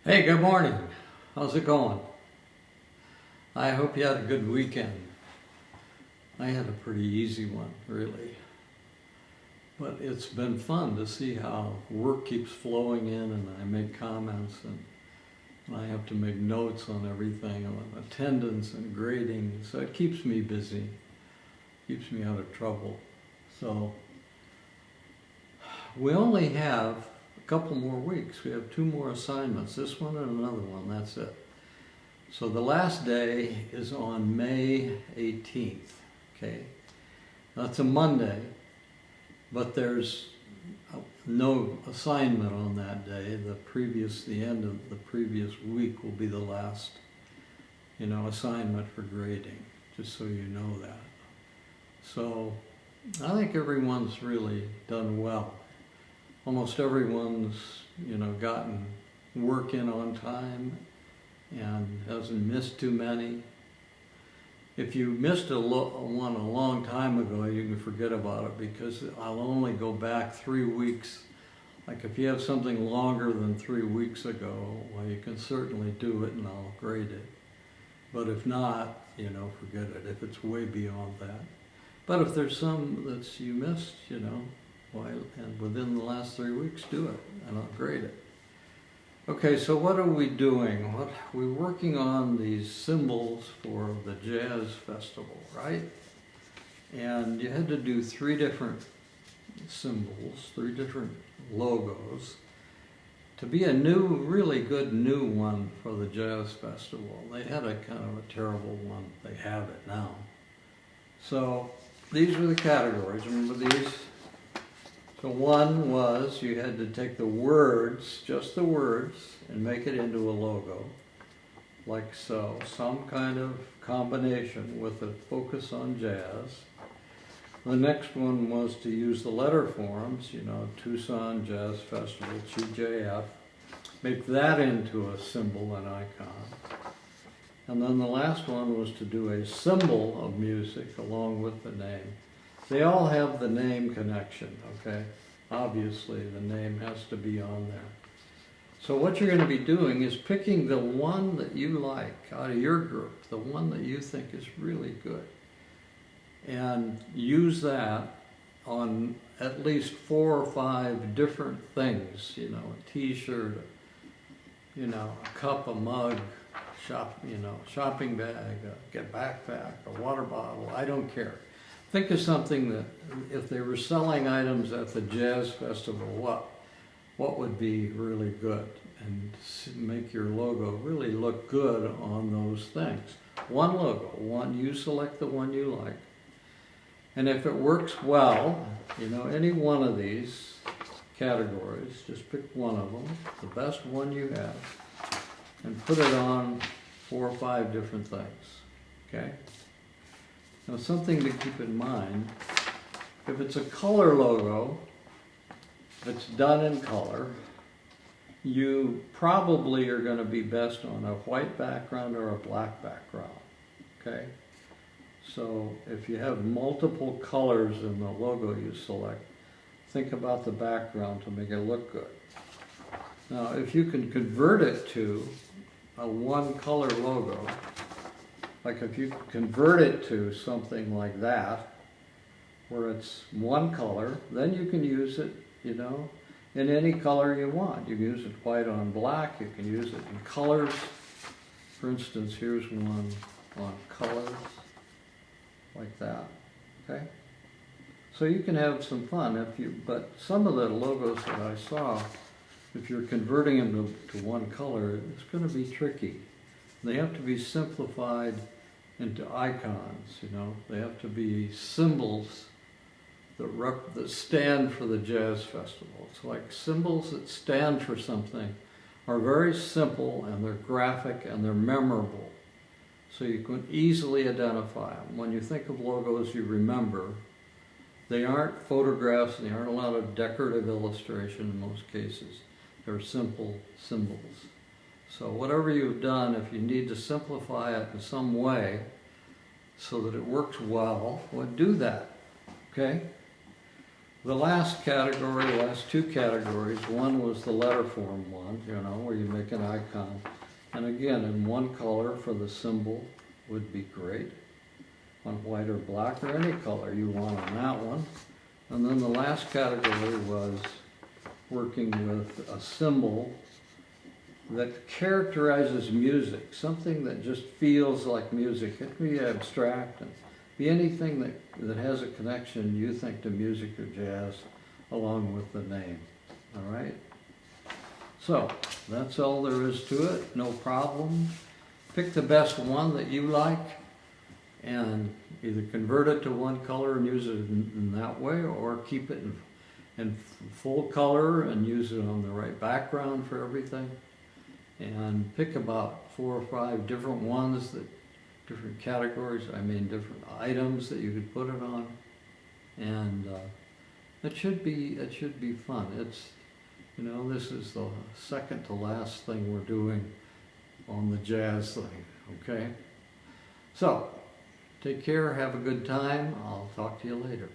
Hey, good morning. How's it going? I hope you had a good weekend. I had a pretty easy one, really. But it's been fun to see how work keeps flowing in and I make comments and I have to make notes on everything, on attendance and grading. So it keeps me busy, keeps me out of trouble. So we only have a couple more weeks. We have 2 more assignments, this one and another one, that's it. So the last day is on May 18th, okay? That's a Monday, but there's no assignment on that day. The end of the previous week will be the last, assignment for grading, just so you know that. So I think everyone's really done well. Almost everyone's, gotten work in on time and hasn't missed too many. If you missed one a long time ago, you can forget about it because I'll only go back 3 weeks. Like if you have something longer than 3 weeks ago, well, you can certainly do it and I'll grade it. But if not, forget it, if it's way beyond that. But if there's some that you missed, and within the last 3 weeks, do it and I'll grade it. Okay, so what are we doing? We're working on these symbols for the Jazz Festival, right? And you had to do 3 different symbols, 3 different logos, to be a really good new one for the Jazz Festival. They had a kind of a terrible one. They have it now. So these were the categories. Remember these? So one was you had to take the words, just the words, and make it into a logo, like so. Some kind of combination with a focus on jazz. The next one was to use the letter forms, Tucson Jazz Festival, TJF. Make that into a symbol, an icon. And then the last one was to do a symbol of music along with the name. They all have the name connection, okay? Obviously, the name has to be on there. So what you're going to be doing is picking the one that you like out of your group, the one that you think is really good, and use that on at least 4 or 5 different things, a t-shirt, a cup, a mug, shopping bag, a backpack, a water bottle, I don't care. Think of something that, if they were selling items at the Jazz Festival, what would be really good and make your logo really look good on those things. One logo, you select the one you like. And if it works well, any one of these categories, just pick one of them, the best one you have, and put it on 4 or 5 different things, okay? Now something to keep in mind, if it's a color logo, if it's done in color, you probably are going to be best on a white background or a black background, okay? So if you have multiple colors in the logo you select, think about the background to make it look good. Now if you can convert it to a 1-color logo, like if you convert it to something like that, where it's 1 color, then you can use it, in any color you want. You can use it white on black, you can use it in colors. For instance, here's one on colors, like that, okay? So you can have some fun, but some of the logos that I saw, if you're converting them to 1 color, it's going to be tricky. They have to be simplified into icons, They have to be symbols that stand for the Jazz Festival. It's like symbols that stand for something are very simple and they're graphic and they're memorable. So you can easily identify them. When you think of logos, you remember. They aren't photographs and they aren't a lot of decorative illustration in most cases. They're simple symbols. So whatever you've done, if you need to simplify it in some way so that it works well, do that, okay? the last category, last two categories, one was the letter form one, you know, where you make an icon. And again, in one color for the symbol would be great. On white or black or any color you want on that one. And then the last category was working with a symbol that characterizes music, something that just feels like music. It can be abstract and be anything that has a connection you think to music or jazz along with the name. All right? So that's all there is to it, no problem. Pick the best one that you like and either convert it to one color and use it in that way, or keep it in full color and use it on the right background for everything. And pick about 4 or 5 different ones, different categories, different items that you could put it on. And it should be fun. It's, you know, this is the second to last thing we're doing on the jazz thing, okay? So, take care, have a good time. I'll talk to you later.